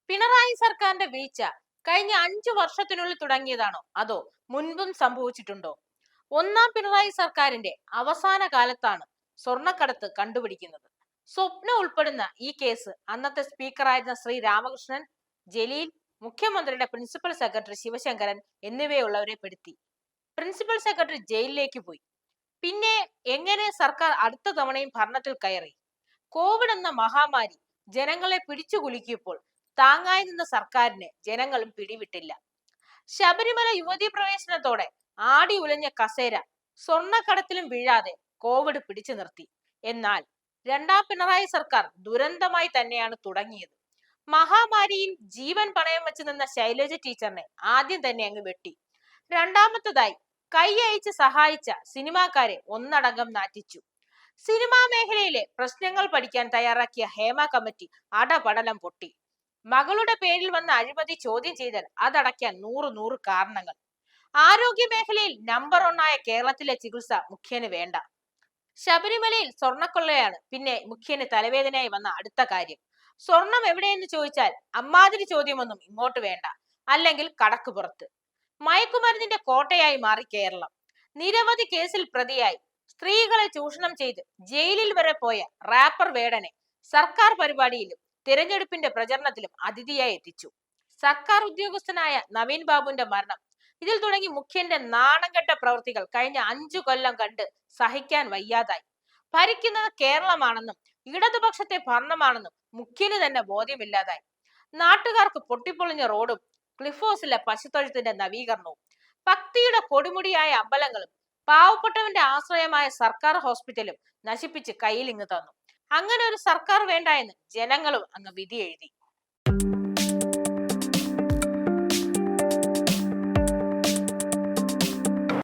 പിണറായി സർക്കാരിന്റെ വീഴ്ച കഴിഞ്ഞ 5 വർഷത്തിനുള്ളിൽ തുടങ്ങിയതാണോ അതോ മുൻപും സംഭവിച്ചിട്ടുണ്ടോ? ഒന്നാം പിണറായി സർക്കാരിന്റെ അവസാന കാലത്താണ് സ്വർണ്ണക്കടത്ത് കണ്ടുപിടിക്കുന്നത്. സ്വപ്ന ഉൾപ്പെടുന്ന ഈ കേസ് അന്നത്തെ സ്പീക്കറായിരുന്ന ശ്രീ രാമകൃഷ്ണൻ, ജലീൽ, മുഖ്യമന്ത്രിയുടെ പ്രിൻസിപ്പൽ സെക്രട്ടറി ശിവശങ്കരൻ എന്നിവയുള്ളവരെ പെടുത്തി. പ്രിൻസിപ്പൽ സെക്രട്ടറി ജയിലിലേക്ക് പോയി. പിന്നെ എങ്ങനെ സർക്കാർ അടുത്ത തവണയും ഭരണത്തിൽ കയറി? കോവിഡ് എന്ന മഹാമാരി ജനങ്ങളെ പിടിച്ചുകുലുക്കിയപ്പോൾ താങ്ങായി നിന്ന സർക്കാരിനെ ജനങ്ങളും പിടിവിട്ടില്ല. ശബരിമല യുവതീ പ്രവേശനത്തോടെ ആടി ഉലഞ്ഞ കസേര സ്വർണ്ണക്കടത്തിലും വീഴാതെ കോവിഡ് പിടിച്ചു നിർത്തി. എന്നാൽ രണ്ടാം പിണറായി സർക്കാർ ദുരന്തമായി തന്നെയാണ് തുടങ്ങിയത്. മഹാമാരിയിൽ ജീവൻ പണയം വെച്ച് നിന്ന ശൈലജ ടീച്ചറിനെ ആദ്യം തന്നെ അങ്ങ് വെട്ടി. രണ്ടാമത്തതായി കൈ അയച്ച് സഹായിച്ച സിനിമാക്കാരെ ഒന്നടങ്കം നാറ്റിച്ചു. സിനിമാ മേഖലയിലെ പ്രശ്നങ്ങൾ പഠിക്കാൻ തയ്യാറാക്കിയ ഹേമ കമ്മിറ്റി അടപടലം പൊട്ടി. മകളുടെ പേരിൽ വന്ന അഴിമതി ചോദ്യം ചെയ്താൽ അതടയ്ക്കാൻ നൂറ് കാരണങ്ങൾ. ആരോഗ്യ മേഖലയിൽ നമ്പർ 1 ആയ കേരളത്തിലെ ചികിത്സ മുഖ്യന് വേണ്ട. ശബരിമലയിൽ സ്വർണ്ണക്കൊള്ളയാണ് പിന്നെ മുഖ്യന് തലവേദനയായി വന്ന അടുത്ത കാര്യം. സ്വർണം എവിടെയെന്ന് ചോദിച്ചാൽ അമ്മാതിരി ചോദ്യമൊന്നും ഇങ്ങോട്ട് വേണ്ട, അല്ലെങ്കിൽ കടക്ക് പുറത്ത്. മയക്കുമരുന്നിന്റെ കോട്ടയായി മാറി കേരളം. നിരവധി കേസിൽ പ്രതിയായി സ്ത്രീകളെ ചൂഷണം ചെയ്ത് ജയിലിൽ വരെ പോയ റാപ്പർ വേടനെ സർക്കാർ പരിപാടിയിലും തിരഞ്ഞെടുപ്പിന്റെ പ്രചരണത്തിലും അതിഥിയായി എത്തിച്ചു. സർക്കാർ ഉദ്യോഗസ്ഥനായ നവീൻ ബാബുവിന്റെ മരണം ഇതിൽ തുടങ്ങി മുഖ്യന്റെ നാണംകെട്ട പ്രവൃത്തികൾ കഴിഞ്ഞ 5 കൊല്ലം കണ്ട് സഹിക്കാൻ വയ്യാതായി. ഭരിക്കുന്നത് കേരളമാണെന്നും ഇടതുപക്ഷത്തെ ഭരണമാണെന്നും മുഖ്യന് തന്നെ ബോധ്യമില്ലാതായി. നാട്ടുകാർക്ക് പൊട്ടിപ്പൊളിഞ്ഞ റോഡും ക്ലിഫ് ഹൗസിലെ പശുത്തൊഴുത്തിന്റെ നവീകരണവും ഭക്തിയുടെ കൊടുമുടിയായ അമ്പലങ്ങളും പാവപ്പെട്ടവന്റെ ആശ്രയമായ സർക്കാർ ഹോസ്പിറ്റലും നശിപ്പിച്ച് കയ്യിൽ ഇങ്ങ് തന്നു. അങ്ങനെ ഒരു സർക്കാർ വേണ്ട എന്ന് ജനങ്ങളും അങ്ങ് വിധി എഴുതി.